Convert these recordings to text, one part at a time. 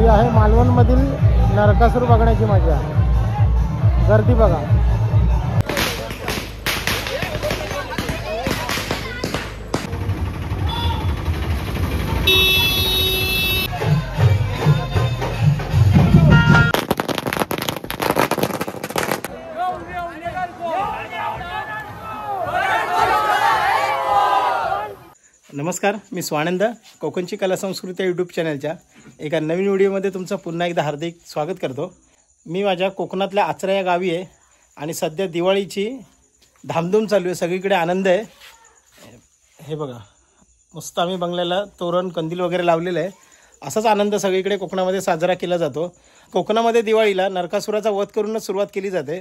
ही आहे मालवणमधील नरकासूर बघण्याची मजा. गर्दी बघा. नमस्कार, मी स्वानंद कोकणची कला संस्कृती यूट्यूब चॅनलच्या एका नवीन व्हिडिओमध्ये तुमचं पुन्हा एकदा हार्दिक स्वागत करतो. मी माझ्या कोकणातल्या आचरा या गावी आहे आणि सध्या दिवाळीची धामधूम चालू आहे. सगळीकडे आनंद आहे. हे बघा, मस्त आम्ही बंगल्याला तोरण कंदील वगैरे लावलेलं आहे. असाच आनंद सगळीकडे कोकणामध्ये साजरा केला जातो. कोकणामध्ये दिवाळीला नरकासुराचा वध करूनच सुरुवात केली जाते.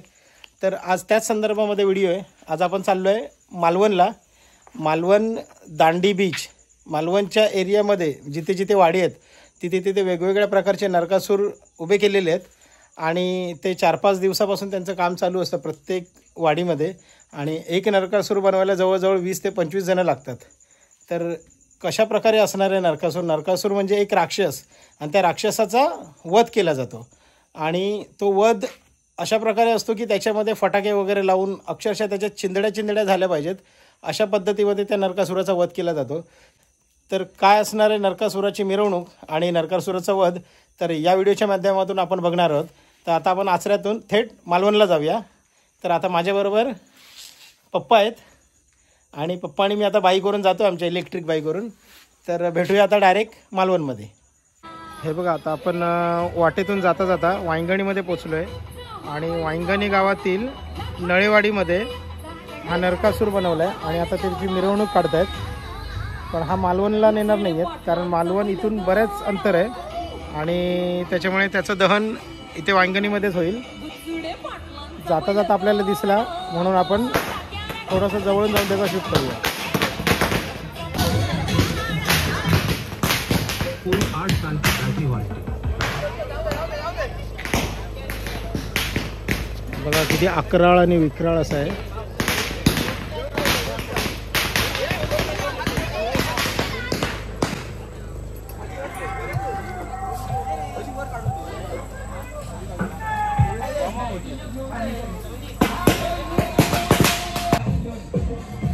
तर आज त्याच संदर्भामध्ये व्हिडिओ आहे. आज आपण चाललो आहे मालवणला. मालवण दांडी बीच, मालवणच्या एरियामध्ये जिथे जिथे वाडी आहेत तिथे तिथे वेगवेगळ्या प्रकारचे नरकासूर उभे केलेले आहेत आणि ते 4-5 दिवसापासून त्यांचं काम चालू असतं प्रत्येक वाडीमध्ये. आणि एक नरकासूर बनवायला जवळजवळ 20 ते 25 जणं लागतात. तर कशा प्रकारे असणार आहे नरकासूर? नरकासूर म्हणजे एक राक्षस आणि त्या राक्षसाचा वध केला जातो. आणि तो वध अशा प्रकारे असतो की त्याच्यामध्ये फटाके वगैरे लावून अक्षरशः त्याच्यात चिंदड्या झाल्या पाहिजेत अशा पद्धतीमध्ये त्या नरकासुराचा वध केला जातो. तर काय असणार आहे नरकासुराची मिरवणूक आणि नरकासुराचा वध, तर या व्हिडिओच्या माध्यमातून आपण बघणार आहोत. तर आता आपण आचऱ्यातून थेट मालवणला जाऊया. तर आता माझ्याबरोबर पप्पा आहेत आणि पप्पा आणि मी आता बाईकवरून जातो, आमच्या इलेक्ट्रिक बाईकवरून. तर भेटूया आता डायरेक्ट मालवणमध्ये. हे बघा, आता आपण वाटेतून जाता जाता वांगणीमध्ये पोचलो आहे आणि वांगणी गावातील नळेवाडीमध्ये हा नरकासूर बनवला आहे आणि आता त्याची मिरवणूक काढत आहेत. पण हा मालवणला नेणार नाही आहेत कारण मालवण इथून बरेच अंतर आहे आणि त्याच्यामुळे त्याचं दहन इथे वांगणीमध्येच होईल. जाता जाता आपल्याला दिसला म्हणून आपण थोडंसं जवळून जाऊन त्याचा शूट करूया. बघा किती अकराळ आणि विक्राळ असं आहे.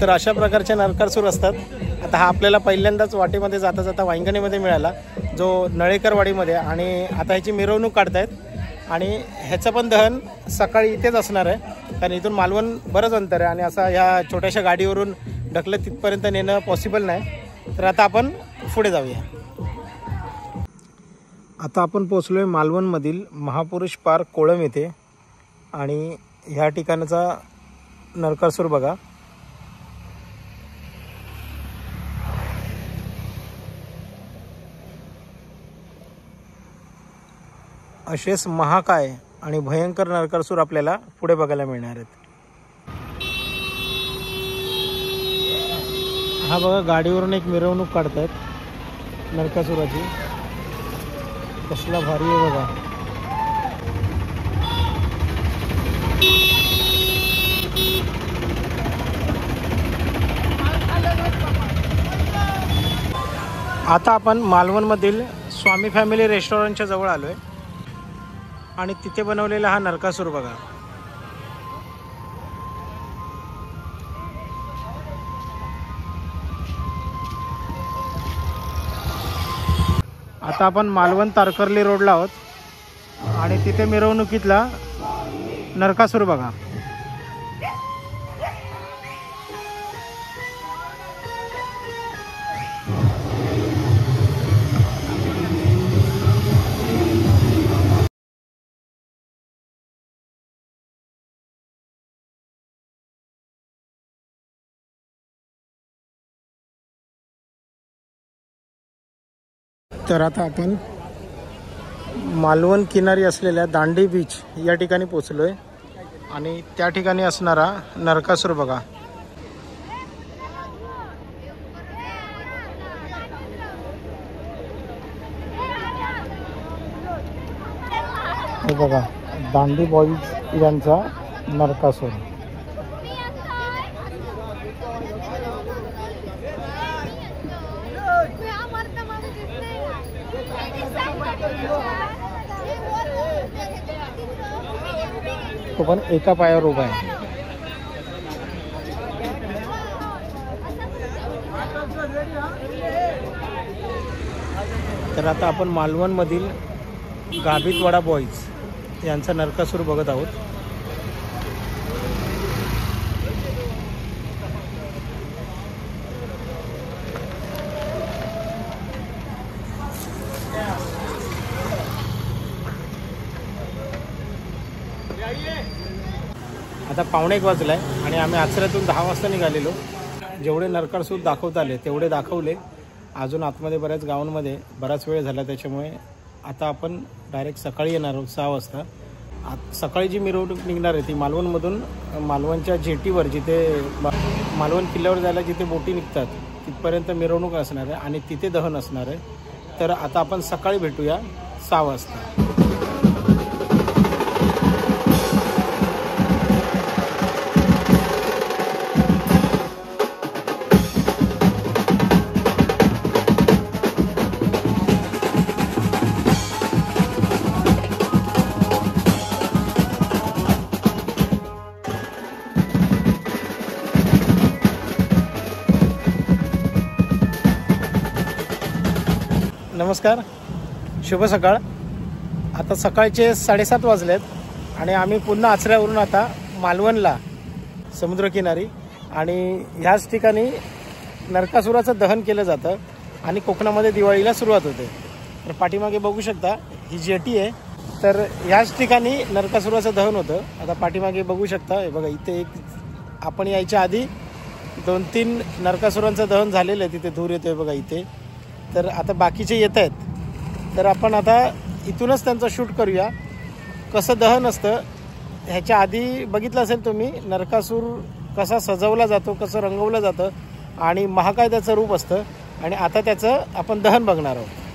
तर अशा प्रकारचे नरकासूर असतात. आता हा आपल्याला पहिल्यांदाच वाटेमध्ये जाता जाता वांगणीमध्ये मिळाला, जो नळेकरवाडीमध्ये. आणि आता ह्याची मिरवणूक काढतायत आणि ह्याचं पण दहन सकाळी इथेच असणार आहे कारण इथून मालवण बरंच अंतर आहे आणि असा ह्या छोट्याशा गाडीवरून ढकलत तिथपर्यंत नेणं पॉसिबल नाही. तर आता आपण पुढे जाऊया. आता आपण पोचलो आहे मालवणमधील महापुरुष पार्क कोळम येथे आणि ह्या ठिकाणाचा नरकासूर बघा. असेच महाकाय आणि भयंकर नरकासूर आपल्याला पुढे बघायला मिळणार आहेत. हा बघा, गाडीवरून एक मिरवणूक काढतायत नरकासुराची. कसला भारी आहे बघा. आता आपण मालवणमधील स्वामी फॅमिली रेस्टॉरंटच्या जवळ आलोय आणि तिथे बनवलेला हा नरकासूर बघा. आता आपण मालवण तारकर्ली रोडला आहोत आणि तिथे मिरवणुकीतला नरकासूर बघा. तर आता आपण मालवण किनारी असलेल्या दांडी बीच या ठिकाणी पोचलो आहे आणि त्या ठिकाणी असणारा नरकासूर बघा. हे बघा, दांडी बॉईज यांचा नरकासूर. Yeah. तो पण एका पायावर उभा आहे. तर आता आपण मालवणमधील गाभितवाडा बॉईज यांचा नरकासूर बघत आहोत. आता 1:45 वाजला आहे आणि आम्ही आचऱ्यातून 10 वाजता निघालेलो. जेवढे नरकासूर दाखवता आले तेवढे दाखवले. अजून आतमध्ये बऱ्याच गावांमध्ये बराच वेळ झाला, त्याच्यामुळे आता आपण डायरेक्ट सकाळी येणार आहोत 6 वाजता. सकाळी जी मिरवणूक निघणार आहे ती मालवणमधून मालवणच्या जेटीवर, जिथे मालवण किल्ल्यावर जायला जिथे बोटी निघतात तिथपर्यंत मिरवणूक असणार आहे आणि तिथे दहन असणार आहे. तर आता आपण सकाळी भेटूया 6 वाजता. नमस्कार, शुभ सकाळ. आता सकाळचे 7:30 वाजलेत आणि आम्ही पुन्हा आचऱ्यावरून आता मालवणला समुद्रकिनारी, आणि ह्याच ठिकाणी नरकासुराचं दहन केलं जातं आणि कोकणामध्ये दिवाळीला सुरुवात होते. तर पाठीमागे बघू शकता ही जेटी आहे. तर ह्याच ठिकाणी नरकासुराचं दहन होतं. आता पाठीमागे बघू शकता, हे बघा इथे एक आपण यायच्या आधी 2-3 नरकासुरांचं दहन झालेलं आहे. तिथे धूर येतोय बघा इथे. तर आता बाकीचे येत आहेत, तर आपण आता इथूनच त्यांचं शूट करूया. कसं दहन असतं ह्याच्या आधी बघितलं असेल तुम्ही, नरकासूर कसा सजवला जातो, कसं रंगवलं जातं आणि महाकाय त्याचं रूप असतं. आणि आता त्याचं आपण दहन बघणार आहोत.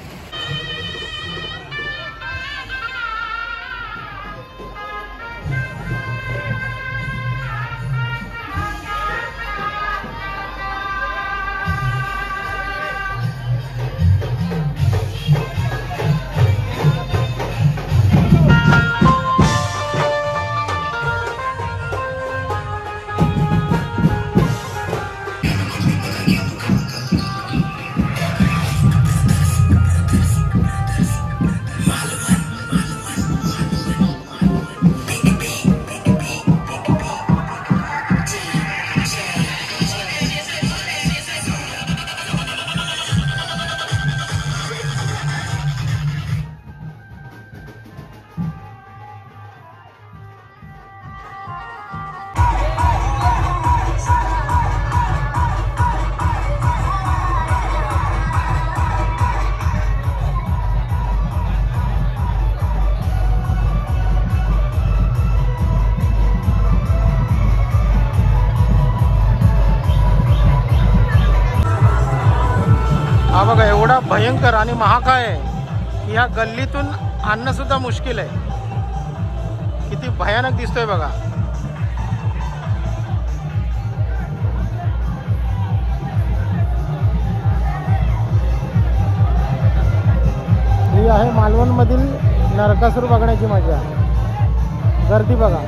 हा बघा, एवढा भयंकर आणि महाकाय आहे की ह्या गल्लीतून आणणं सुद्धा मुश्किल आहे. किती भयानक दिसतोय बघा. ही आहे मालवणमधील नरकासूर बघण्याची मजा. गर्दी बघा.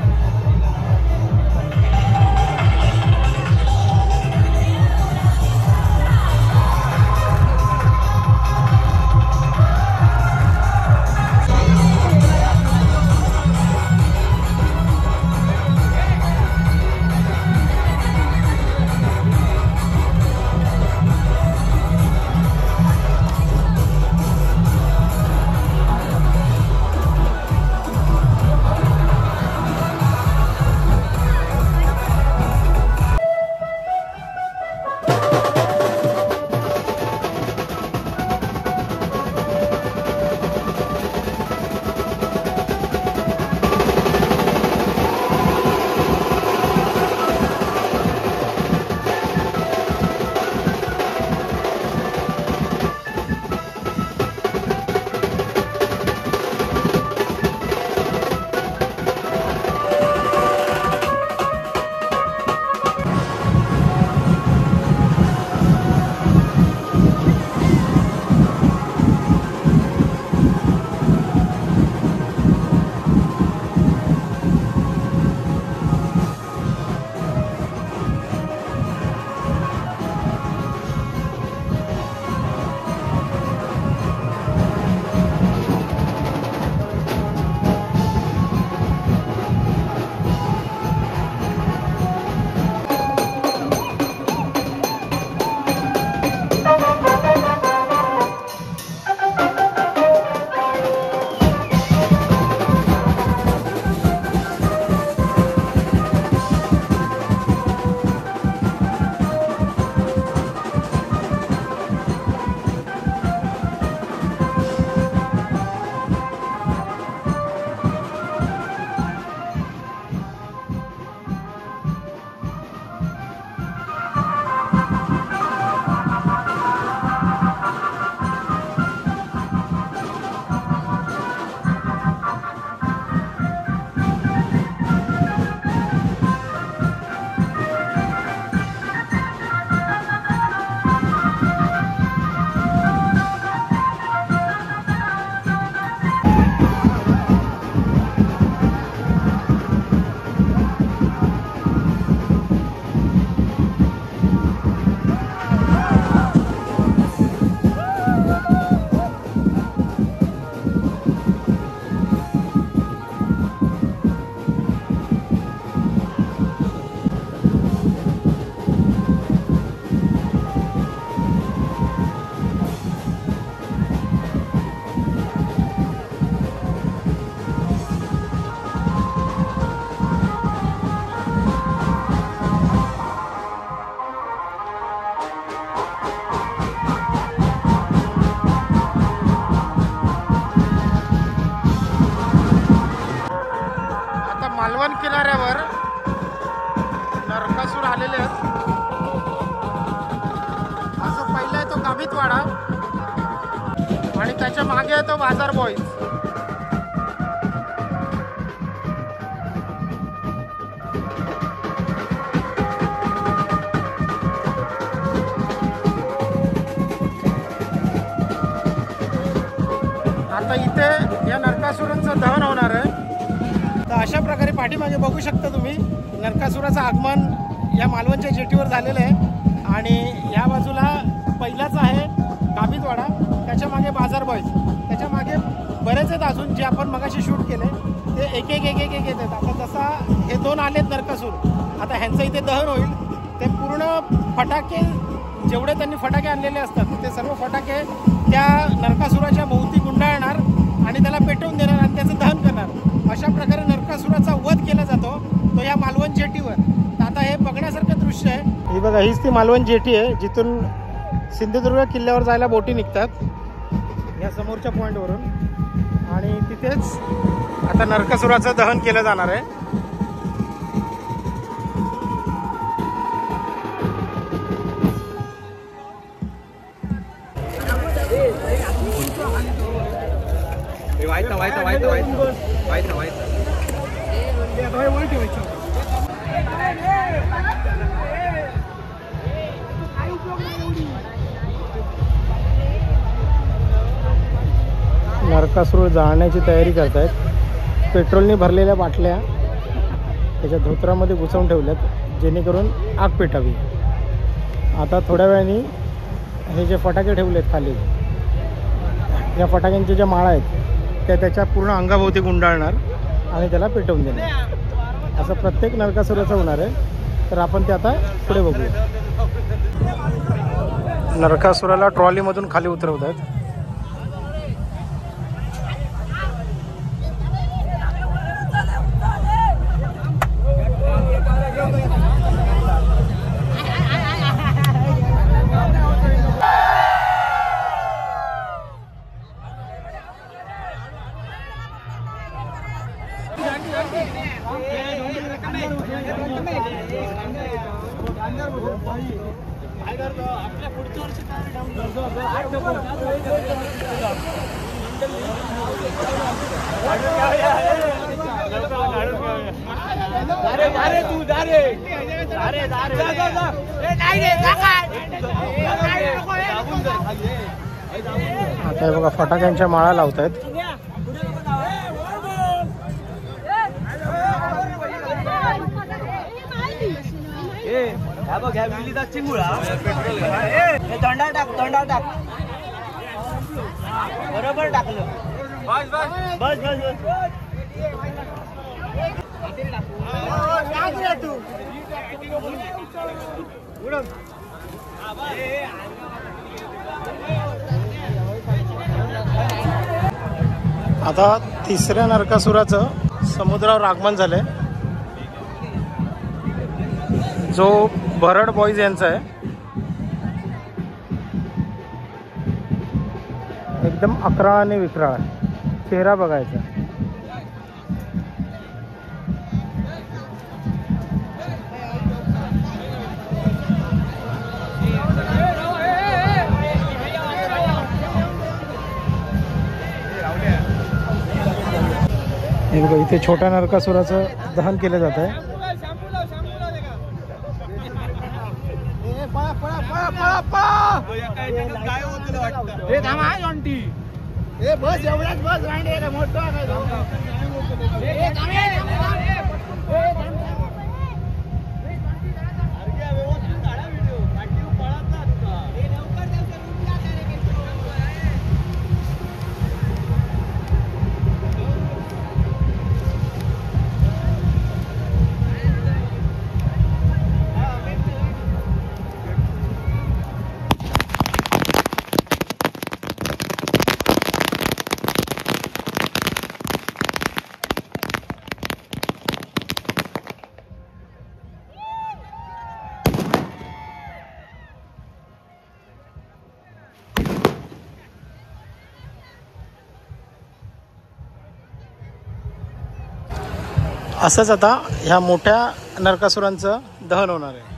मालवण किनाऱ्यावर नरकासूर आलेले आहेत. असं पहिला आहे तो गाभितवाडा आणि त्याच्या मागे आहे तो बाजार बॉईज. आता इथे या नरकासुरांचं दहन होणार आहे. तर अशा प्रकारे पाठीमागे बघू शकता तुम्ही नरकासुराचं आगमन या मालवणच्या जेटीवर झालेलं आहे. आणि या बाजूला पहिलाच आहे गाभितवाडा, त्याच्या मागे बाजार बॉईज, त्याच्या मागे बरेच आहेत अजून जे आपण मगाशी शूट केले ते एक एक एक एक एक येत आहेत. आता जसा हे 2 आलेत नरकासूर, आता ह्यांचं इथे दहन होईल. ते पूर्ण फटाके जेवढे त्यांनी फटाके आणलेले असतात ते सर्व फटाके त्या नरकासुराच्या भोवती गुंडाळणार आणि त्याला पेटवून देणार आणि त्याचं दहन करणार. अशा प्रकारे नरकासुराचा वध केला जातो तो या मालवण जेटीवर. तर आता हे बघण्यासारखं दृश्य आहे. ही बघा, हीच ती मालवण जेटी आहे जिथून सिंधुदुर्ग किल्ल्यावर जायला बोटी निघतात या समोरच्या पॉईंटवरून. आणि तिथेच आता नरकासुराचं दहन केलं जाणार आहे. नरकासूर जाळण्याची तयारी करतायत. पेट्रोलने भरलेल्या बाटल्या त्याच्या धोत्रामध्ये घुसवून ठेवल्यात जेणेकरून आग पेटावी. आता थोड्या वेळाने हे जे फटाके ठेवलेत खाली, या फटाक्यांच्या ज्या माळा आहेत त्या त्याच्या पूर्ण अंगाभोवती गुंडाळणार आणि त्याला पेटवून देणार. असं प्रत्येक नरकासुराचं होणार आहे. तर आपण ते आता पुढे बघूया. नरकासुराला ट्रॉलीमधून खाली उतरवत आहेत. आता बघा फटाक्यांच्या माळा लावत आहेत. बरोबर टाकलं. बस बस बस बस बस. आता तिसऱ्या नरकासुराचं समुद्रावर आगमन झालंय, जो भरड बॉईज यांचा आहे. एकदम अकराळ आणि विक्राळ चेहरा बघायचा. हे बघा, इथे छोट्या नरकासुराचं दहन केलं जात आहे. बस एवढाच बस रांडे मोठं असंच आता ह्या मोठ्या नरकासुरांचं दहन होणार आहे.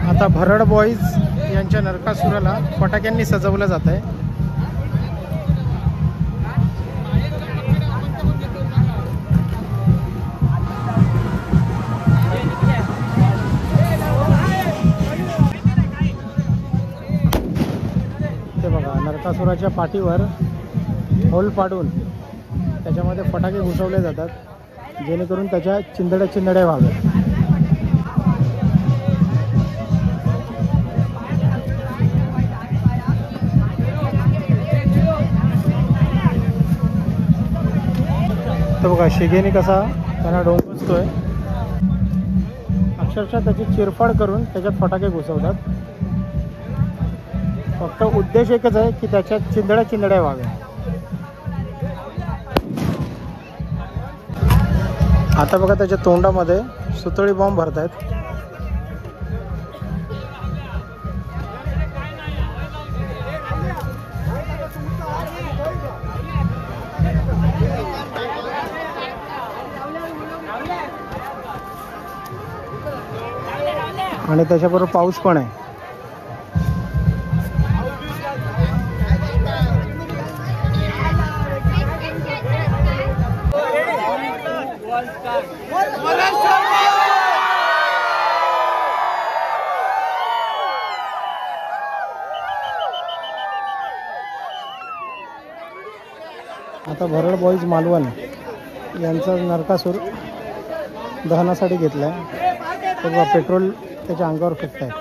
आता भरड बॉईज यांच्या नरकासुराला फटाक्यांनी सजवलं जात आहे. ते बघा, नरकासुराच्या पाठीवर होल पाडून त्याच्यामध्ये फटाके घुसवले जातात, जेणेकरून त्याच्या चिंधड्या व्हाव्यात. तर बघा शिगेने कसा त्यांना डोंबसतोय, अक्षरशः त्याची चिरफाड करून त्याच्यात फटाके घुसवतात. फक्त उद्देश एकच आहे की त्याच्यात चिंधड्या व्हाव्या. आता बघा त्याच्या तोंडामध्ये सुतळी बॉम्ब भरतायत. आणि त्याच्याबरोबर पाऊस पण आहे. आता भरड बॉईज मालवण यांचा नरकासूर दहनासाठी घेतलाय. तर पेट्रोल त्याच्या अंगावर फेकतायत.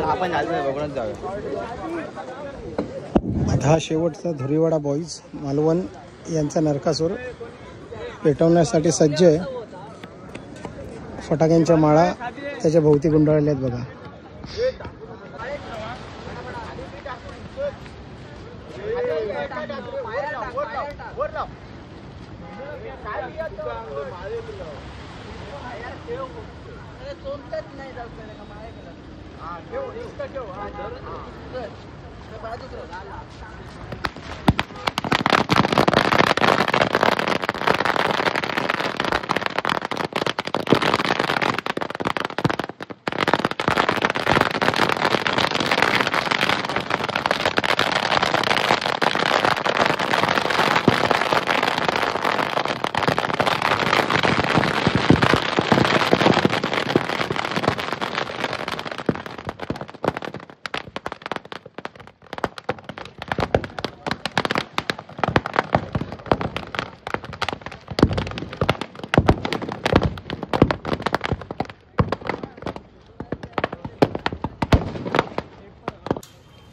आपण बघूनच जाऊया. आता शेवटचा धुरीवाडा बॉईज मालवण यांचा नरकासूर पेटवण्यासाठी सज्ज आहे. फटाक्यांच्या माळा त्याच्या भोवती गुंडाळलेल्या आहेत बघा.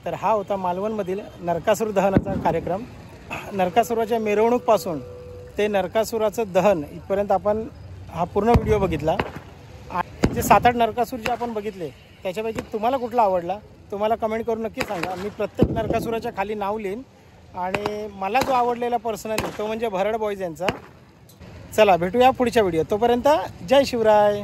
तर हा होता मालवणमधील नरकासूर दहनाचा कार्यक्रम. नरकासुराच्या मिरवणूकपासून ते नरकासुराचं दहन इथपर्यंत आपण हा पूर्ण व्हिडिओ बघितला. आणि जे 7-8 नरकासूर जे आपण बघितले त्याच्यापैकी तुम्हाला कुठला आवडला तुम्हाला कमेंट करून नक्की सांगा. मी प्रत्येक नरकासुराच्या खाली नाव लिहीन. आणि मला जो आवडलेला पर्सनली तो म्हणजे भरड बॉईज यांचा. चला भेटूया पुढच्या व्हिडिओ. तोपर्यंत जय शिवराय.